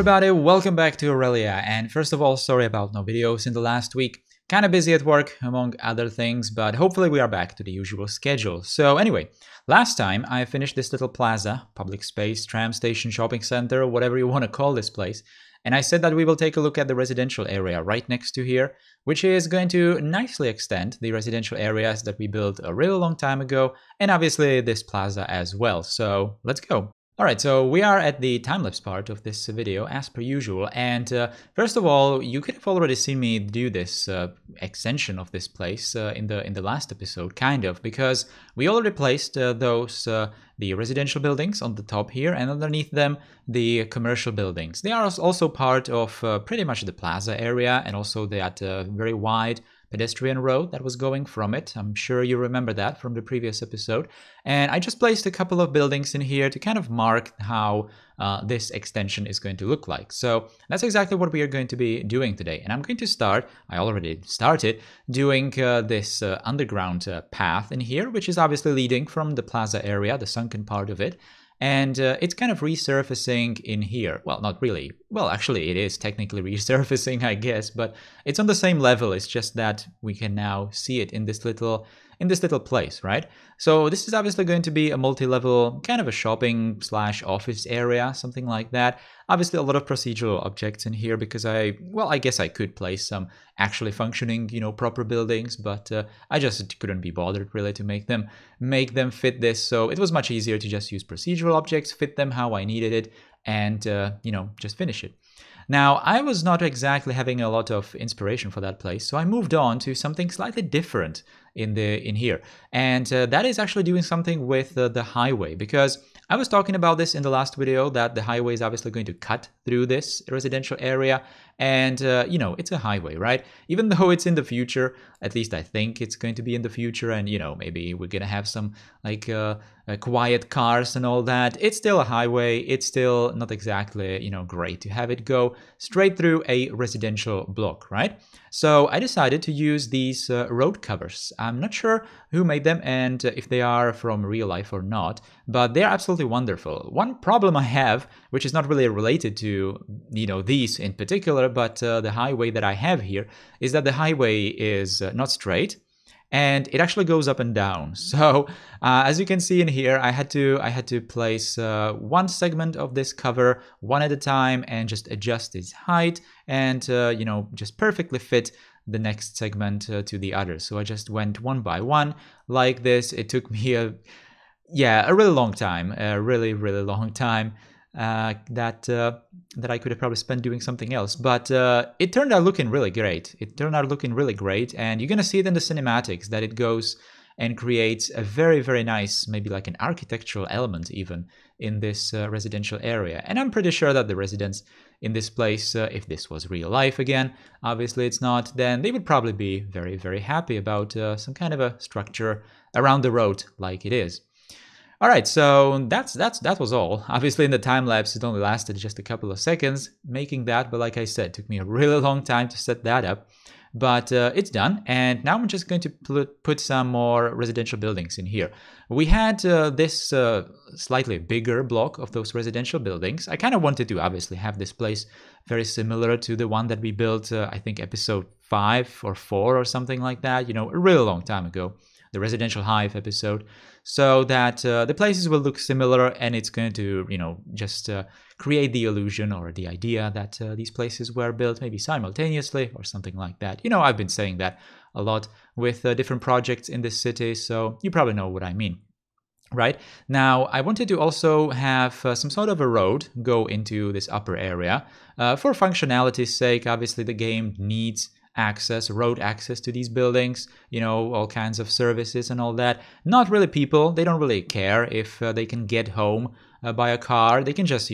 everybody, welcome back to Aurelia, and first of all, sorry about no videos in the last week. Kinda busy at work, among other things, but hopefully we are back to the usual schedule. So anyway, last time I finished this little plaza, public space, tram station, shopping center, whatever you want to call this place, and I said that we will take a look at the residential area right next to here, which is going to nicely extend the residential areas that we built a really long time ago, and obviously this plaza as well. So let's go. Alright, so we are at the time-lapse part of this video, as per usual, and first of all, you could have already seen me do this extension of this place in the last episode, kind of, because we already placed the residential buildings on the top here, and underneath them, the commercial buildings. They are also part of pretty much the plaza area, and also that very wide pedestrian road that was going from it. I'm sure you remember that from the previous episode. And I just placed a couple of buildings in here to kind of mark how this extension is going to look like. So that's exactly what we are going to be doing today. And I'm going to start, I already started, doing this underground path in here, which is obviously leading from the plaza area, the sunken part of it. And it's kind of resurfacing in here. Well, not really. Well, actually, it is technically resurfacing, I guess, but it's on the same level. It's just that we can now see it in this little place, right? So this is obviously going to be a multi-level kind of a shopping / office area, something like that. Obviously, a lot of procedural objects in here because I guess I could place some actually functioning, proper buildings, but I just couldn't be bothered really to make them fit this. So it was much easier to just use procedural objects, fit them how I needed it, and just finish it. Now, I was not exactly having a lot of inspiration for that place, so I moved on to something slightly different in here. And that is actually doing something with the highway, because I was talking about this in the last video, that the highway is obviously going to cut through this residential area. And, it's a highway, right? Even though it's in the future, at least I think it's going to be in the future, and, maybe we're going to have some, quiet cars and all that. It's still a highway. It's still not exactly, great to have it go straight through a residential block, right? So I decided to use these road covers. I'm not sure who made them and if they are from real life or not, but they're absolutely wonderful. One problem I have, which is not really related to, these in particular, but the highway that I have here, is that the highway is not straight. And it actually goes up and down. So as you can see in here, I had to place one segment of this cover one at a time and just adjust its height and just perfectly fit the next segment to the other. So I just went one by one like this. It took me a really long time, a really long time. That I could have probably spent doing something else, but it turned out looking really great. And you're gonna see it in the cinematics that it goes and creates a very nice, maybe like an architectural element even in this residential area. And I'm pretty sure that the residents in this place, if this was real life again, obviously it's not, then they would probably be very happy about some kind of a structure around the road like it is. All right, so that was all. Obviously, in the time lapse, it only lasted just a couple of seconds making that, but like I said, it took me a really long time to set that up. But it's done, and now I'm just going to put some more residential buildings in here. We had this slightly bigger block of those residential buildings. I kind of wanted to obviously have this place very similar to the one that we built, I think episode 5 or 4 or something like that, a really long time ago. The residential hive episode, so that the places will look similar, and it's going to, just create the illusion or the idea that these places were built maybe simultaneously or something like that. I've been saying that a lot with different projects in this city, so you probably know what I mean. Right? Now, I wanted to also have some sort of a road go into this upper area. For functionality's sake, obviously the game needs road access to these buildings, all kinds of services and all that. Not really people, they don't really care if they can get home by a car. They can just,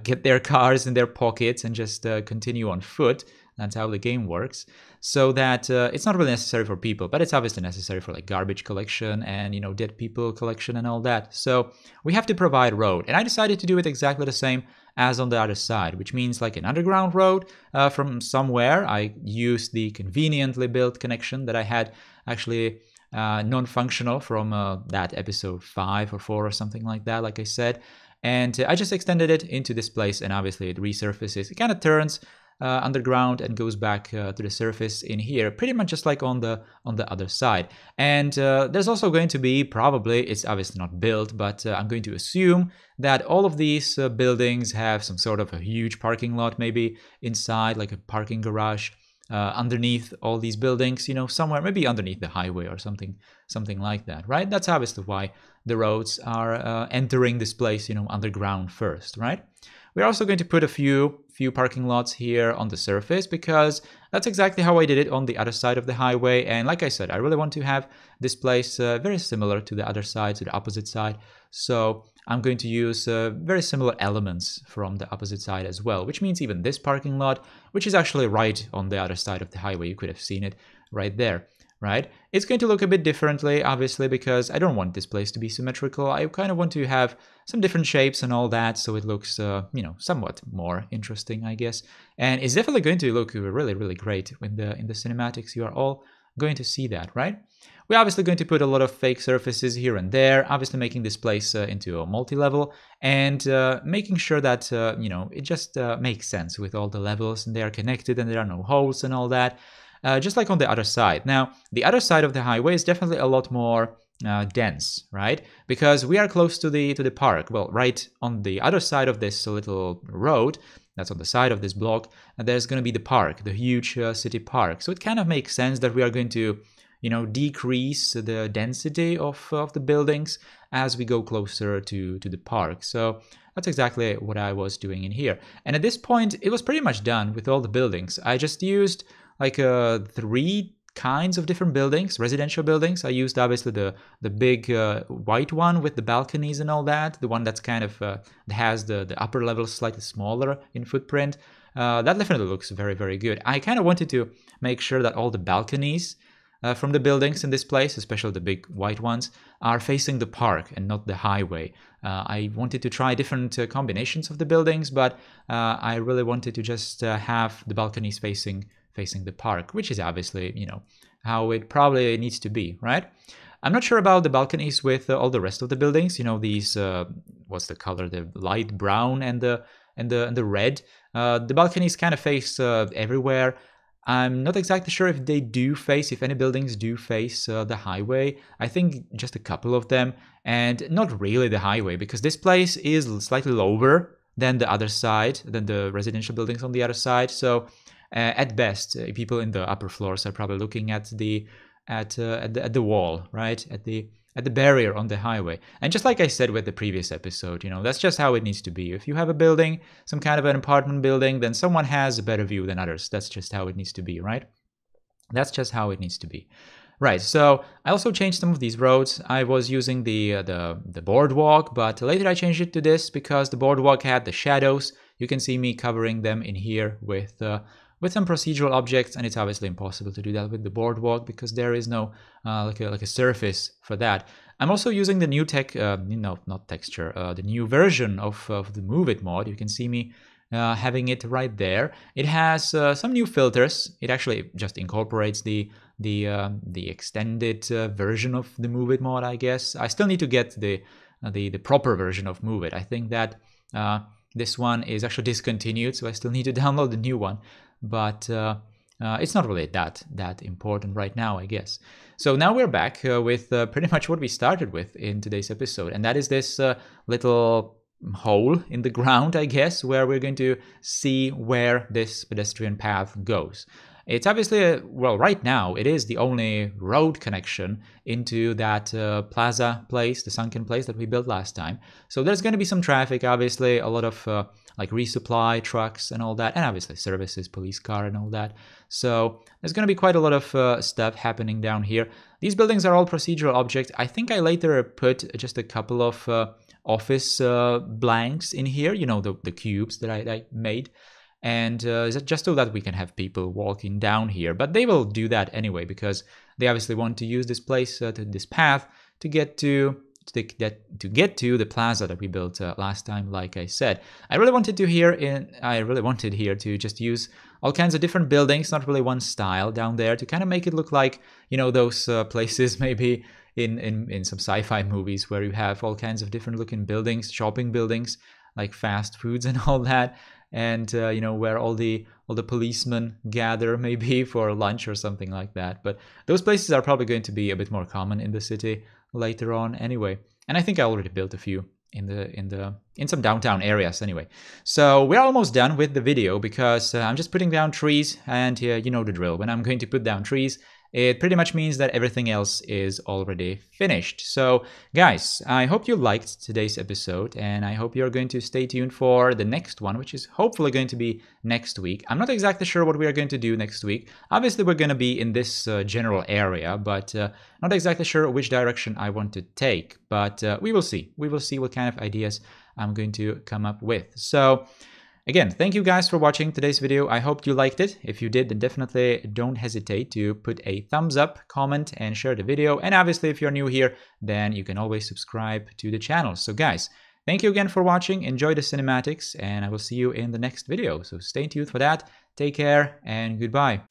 get their cars in their pockets and just continue on foot. That's how the game works. So that it's not really necessary for people, but it's obviously necessary for like garbage collection and, dead people collection and all that. So we have to provide road. And I decided to do it exactly the same as on the other side, which means like an underground road from somewhere. I used the conveniently built connection that I had actually non-functional from that episode 5 or 4 or something like that, like I said. And I just extended it into this place, and obviously it resurfaces. It kind of turns underground and goes back to the surface in here, pretty much just like on the other side. And there's also going to be, probably, it's obviously not built, but I'm going to assume that all of these buildings have some sort of a huge parking lot, maybe inside, like a parking garage. Underneath all these buildings, you know, somewhere maybe underneath the highway or something like that, right? That's obviously why the roads are entering this place, you know, underground first, right? We're also going to put a few parking lots here on the surface, because that's exactly how I did it on the other side of the highway. And like I said, I really want to have this place very similar to the other side, to the opposite side. So I'm going to use very similar elements from the opposite side as well, which means even this parking lot, which is actually right on the other side of the highway. You could have seen it right there, right? It's going to look a bit differently, obviously, because I don't want this place to be symmetrical. I kind of want to have some different shapes and all that, so it looks, you know, somewhat more interesting, I guess. And it's definitely going to look really, really great in the cinematics. You are all going to see that, right? We're obviously going to put a lot of fake surfaces here and there, obviously making this place into a multi-level, and making sure that, you know, it just makes sense with all the levels, and they are connected and there are no holes and all that. Just like on the other side. Now, the other side of the highway is definitely a lot more dense, right? Because we are close to the park. Well, right on the other side of this little road, that's on the side of this block, there's going to be the park, the huge city park. So it kind of makes sense that we are going to, you know, decrease the density of the buildings as we go closer to the park. So that's exactly what I was doing in here. And at this point, it was pretty much done with all the buildings. I just used like 3 kinds of different buildings, residential buildings. I used obviously the big white one with the balconies and all that, the one that's kind of has the upper level slightly smaller in footprint. That definitely looks very, very good. I kind of wanted to make sure that all the balconies from the buildings in this place, especially the big white ones, are facing the park and not the highway. I wanted to try different combinations of the buildings, but I really wanted to just have the balconies facing the park, which is obviously, you know, how it probably needs to be, right? I'm not sure about the balconies with all the rest of the buildings. You know, these what's the color? The light brown and the red. The balconies kind of face everywhere. I'm not exactly sure if they do face, if any buildings do face the highway. I think just a couple of them, and not really the highway, because this place is slightly lower than the other side, than the residential buildings on the other side. So at best, people in the upper floors are probably looking at the wall, right? At the barrier on the highway. And just like I said with the previous episode, you know, that's just how it needs to be. If you have a building, some kind of an apartment building, then someone has a better view than others. That's just how it needs to be, right? That's just how it needs to be. Right, so I also changed some of these roads. I was using the boardwalk, but later I changed it to this because the boardwalk had the shadows. You can see me covering them in here with some procedural objects, and it's obviously impossible to do that with the boardwalk because there is no like a surface for that. I'm also using the new not texture, the new version of the Move It mod. You can see me having it right there. It has some new filters. It actually just incorporates the extended version of the Move It mod, I guess. I still need to get the proper version of Move It. I think that this one is actually discontinued, so I still need to download the new one. But it's not really that important right now, I guess. So now we're back with pretty much what we started with in today's episode, and that is this little hole in the ground, I guess, where we're going to see where this pedestrian path goes. It's obviously, well, right now, it is the only road connection into that plaza place, the sunken place that we built last time. So there's going to be some traffic, obviously, a lot of like resupply trucks and all that, and obviously services, police car and all that. So there's going to be quite a lot of stuff happening down here. These buildings are all procedural objects. I think I later put just a couple of office blanks in here, you know, the cubes that I made. And just so that we can have people walking down here. But they will do that anyway, because they obviously want to use this place, this path, to get to the plaza that we built last time. Like I said, I really wanted here to just use all kinds of different buildings, not really one style down there, to kind of make it look like, you know, those places maybe in some sci-fi movies where you have all kinds of different looking buildings, shopping buildings, like fast foods and all that, and you know, where all the policemen gather maybe for lunch or something like that. But those places are probably going to be a bit more common in the city later on anyway. And I think I already built a few in some downtown areas anyway. So we're almost done with the video because I'm just putting down trees, and you know the drill. When I'm going to put down trees, it pretty much means that everything else is already finished. So guys, I hope you liked today's episode, and I hope you're going to stay tuned for the next one, which is hopefully going to be next week. I'm not exactly sure what we are going to do next week. Obviously we're going to be in this general area, but not exactly sure which direction I want to take. But we will see. We will see what kind of ideas I'm going to come up with. So again, thank you guys for watching today's video. I hope you liked it. If you did, then definitely don't hesitate to put a thumbs up, comment, and share the video. And obviously, if you're new here, then you can always subscribe to the channel. So guys, thank you again for watching. Enjoy the cinematics, and I will see you in the next video. So stay tuned for that. Take care, and goodbye.